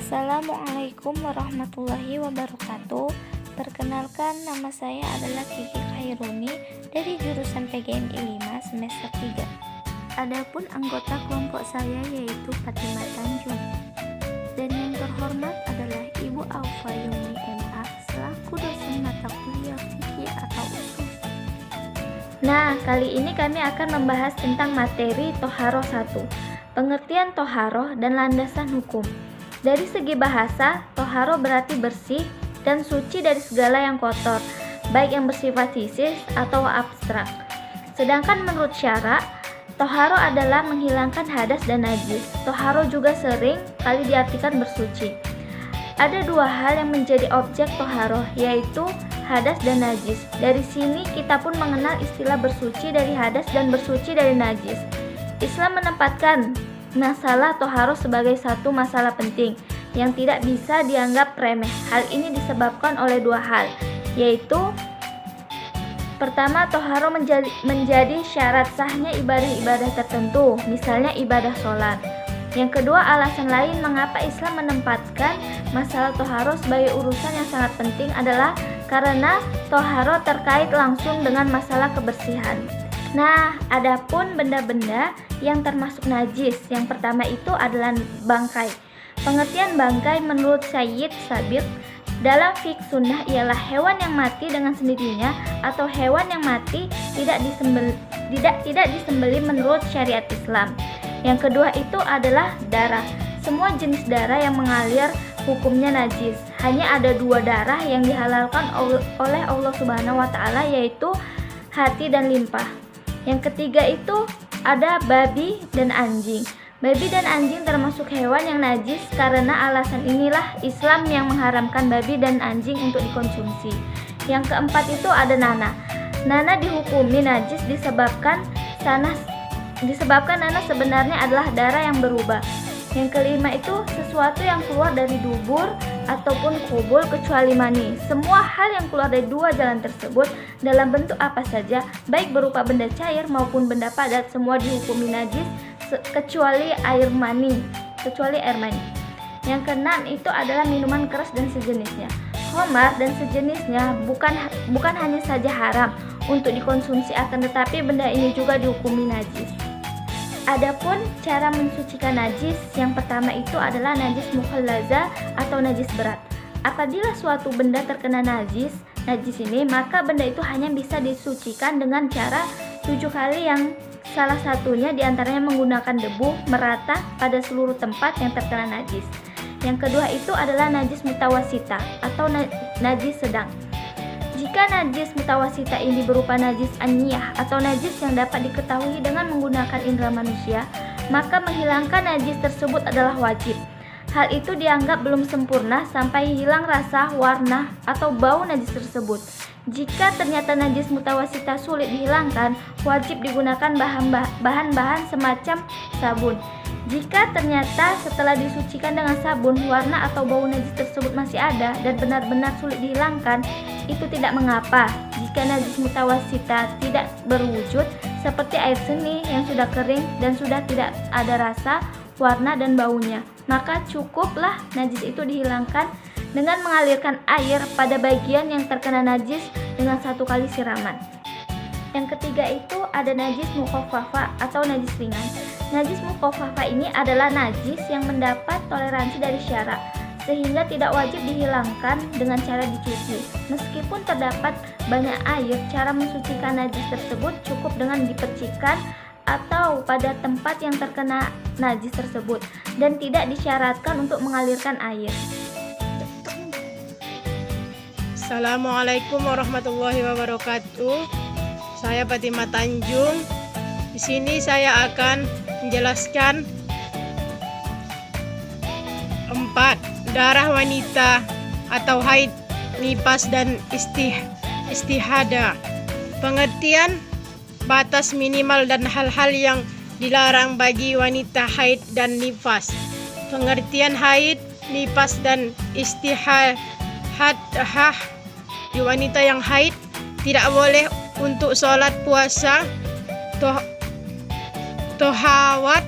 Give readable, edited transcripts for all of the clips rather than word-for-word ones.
Assalamualaikum warahmatullahi wabarakatuh. Perkenalkan, nama saya adalah Kiki Khairuni dari jurusan PGMI 5 semester 3. Adapun anggota kelompok saya yaitu Fatimah Tanjung. Dan yang terhormat adalah Ibu Aufa Yuni MA selaku dosen mata kuliah fikih atau usul. Nah, kali ini kami akan membahas tentang materi Toharoh 1, pengertian toharoh dan landasan hukum. Dari segi bahasa, toharoh berarti bersih dan suci dari segala yang kotor, baik yang bersifat fisik atau abstrak. Sedangkan menurut syara, toharoh adalah menghilangkan hadas dan najis. Toharoh juga sering kali diartikan bersuci. Ada dua hal yang menjadi objek toharoh, yaitu hadas dan najis. Dari sini kita pun mengenal istilah bersuci dari hadas dan bersuci dari najis. Islam menempatkan masalah toharoh sebagai satu masalah penting yang tidak bisa dianggap remeh. Hal ini disebabkan oleh dua hal, yaitu pertama, toharoh menjadi syarat sahnya ibadah-ibadah tertentu, misalnya ibadah sholat. Yang kedua, alasan lain mengapa Islam menempatkan masalah toharoh sebagai urusan yang sangat penting adalah karena toharoh terkait langsung dengan masalah kebersihan. Nah, adapun benda-benda yang termasuk najis, yang pertama itu adalah bangkai. Pengertian bangkai menurut Sayyid Sabiq dalam fiqh sunnah ialah hewan yang mati dengan sendirinya atau hewan yang mati tidak disembelih menurut syariat Islam. Yang kedua itu adalah darah. Semua jenis darah yang mengalir hukumnya najis. Hanya ada dua darah yang dihalalkan oleh Allah Subhanahu wa Ta'ala, yaitu hati dan limpah. Yang ketiga itu ada babi dan anjing. Babi dan anjing termasuk hewan yang najis, karena alasan inilah Islam yang mengharamkan babi dan anjing untuk dikonsumsi. Yang keempat itu ada nanah. Nanah dihukumi najis disebabkan nanah sebenarnya adalah darah yang berubah. Yang kelima itu sesuatu yang keluar dari dubur ataupun kubul kecuali mani. Semua hal yang keluar dari dua jalan tersebut dalam bentuk apa saja, baik berupa benda cair maupun benda padat, semua dihukumi najis kecuali air mani. Yang keenam itu adalah minuman keras dan sejenisnya. Khamar dan sejenisnya bukan hanya saja haram untuk dikonsumsi, akan tetapi benda ini juga dihukumi najis. Adapun cara mensucikan najis, yang pertama itu adalah najis mukhallaza atau najis berat. Apabila suatu benda terkena najis ini, maka benda itu hanya bisa disucikan dengan cara 7 kali, yang salah satunya diantaranya menggunakan debu merata pada seluruh tempat yang terkena najis. Yang kedua itu adalah najis mutawasita atau najis sedang. Jika najis mutawasita ini berupa najis aniyah atau najis yang dapat diketahui dengan menggunakan indera manusia, maka menghilangkan najis tersebut adalah wajib. Hal itu dianggap belum sempurna sampai hilang rasa, warna, atau bau najis tersebut. Jika ternyata najis mutawasita sulit dihilangkan, wajib digunakan bahan-bahan semacam sabun. Jika ternyata setelah disucikan dengan sabun, warna atau bau najis tersebut masih ada dan benar-benar sulit dihilangkan, itu tidak mengapa. Jika najis mutawasita tidak berwujud seperti air seni yang sudah kering dan sudah tidak ada rasa, warna, dan baunya, maka cukuplah najis itu dihilangkan dengan mengalirkan air pada bagian yang terkena najis dengan 1 kali siraman. Yang ketiga itu ada najis mukhaffafa atau najis ringan. Najis mukhaffafa ini adalah najis yang mendapat toleransi dari syara, sehingga tidak wajib dihilangkan dengan cara dicuci. Meskipun terdapat banyak air, cara mensucikan najis tersebut cukup dengan dipercikan atau pada tempat yang terkena najis tersebut, dan tidak disyaratkan untuk mengalirkan air. Assalamualaikum warahmatullahi wabarakatuh. Saya Fatimah Tanjung. Di sini saya akan menjelaskan 4 darah wanita atau haid, nifas, dan istihada. Pengertian batas minimal dan hal-hal yang dilarang bagi wanita haid dan nifas. Pengertian haid, nifas, dan istihadah. Di wanita yang haid tidak boleh untuk sholat, puasa, tohawat,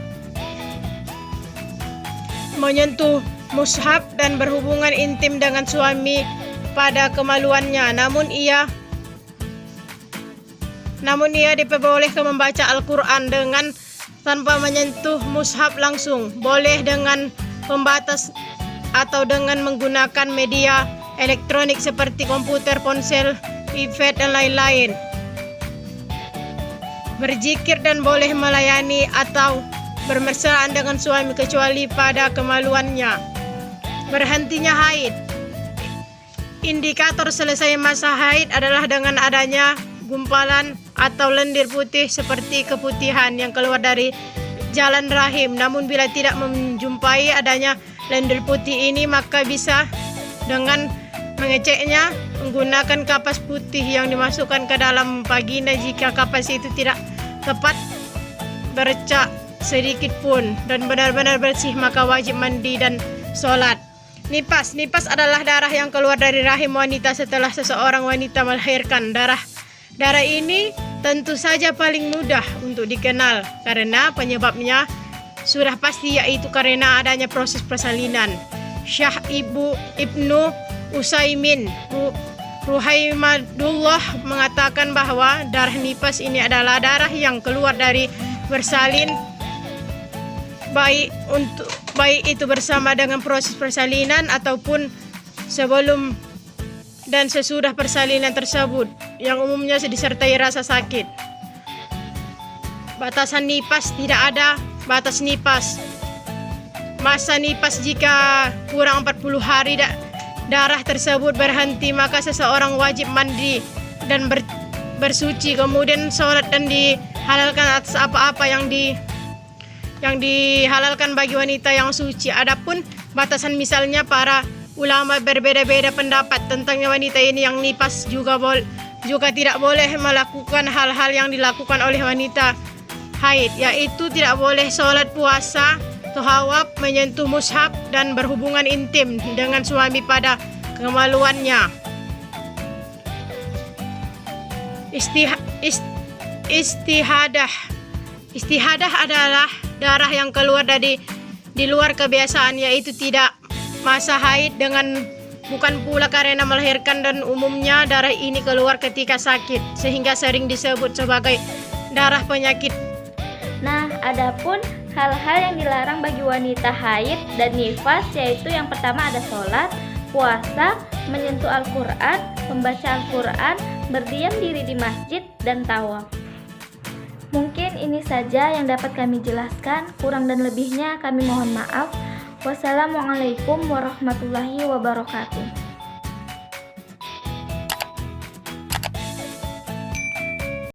menyentuh mushaf dan berhubungan intim dengan suami pada kemaluannya. Namun ia diperbolehkan membaca Al-Quran dengan tanpa menyentuh mushaf langsung, boleh dengan pembatas atau dengan menggunakan media elektronik seperti komputer, ponsel, iPad, dan lain-lain. Berzikir dan boleh melayani atau bermesraan dengan suami kecuali pada kemaluannya. Berhentinya haid. Indikator selesai masa haid adalah dengan adanya gumpalan atau lendir putih seperti keputihan yang keluar dari jalan rahim. Namun bila tidak menjumpai adanya lendir putih ini, maka bisa dengan mengeceknya menggunakan kapas putih yang dimasukkan ke dalam vagina. Jika kapas itu tidak tepat bercak sedikit pun dan benar-benar bersih, maka wajib mandi dan sholat. Nipas adalah darah yang keluar dari rahim wanita setelah seseorang wanita melahirkan. Darah ini tentu saja paling mudah untuk dikenal karena penyebabnya sudah pasti, yaitu karena adanya proses persalinan. Syekh Ibnu Utsaimin Ruhaimadullah mengatakan bahwa darah nipas ini adalah darah yang keluar dari bersalin, baik itu bersama dengan proses persalinan ataupun sebelum dan sesudah persalinan tersebut, yang umumnya disertai rasa sakit. Batasan nipas: tidak ada batas nipas. Masa nipas jika kurang 40 hari darah tersebut berhenti, maka seseorang wajib mandi dan bersuci, kemudian sholat dan dihalalkan atas apa-apa yang dihalalkan bagi wanita yang suci. Adapun batasan, misalnya para ulama berbeda-beda pendapat tentang wanita ini yang nipas, juga tidak boleh melakukan hal-hal yang dilakukan oleh wanita haid, yaitu tidak boleh sholat, puasa, tahawab, menyentuh mushaf, dan berhubungan intim dengan suami pada kemaluannya. Istihadah adalah darah yang keluar di luar kebiasaan, yaitu tidak masa haid bukan pula karena melahirkan, dan umumnya darah ini keluar ketika sakit sehingga sering disebut sebagai darah penyakit. Nah, adapun hal-hal yang dilarang bagi wanita haid dan nifas, yaitu yang pertama ada sholat, puasa, menyentuh Al-Quran, membaca Al-Quran, berdiam diri di masjid, dan tawaf. Mungkin ini saja yang dapat kami jelaskan, kurang dan lebihnya kami mohon maaf. Wassalamualaikum warahmatullahi wabarakatuh.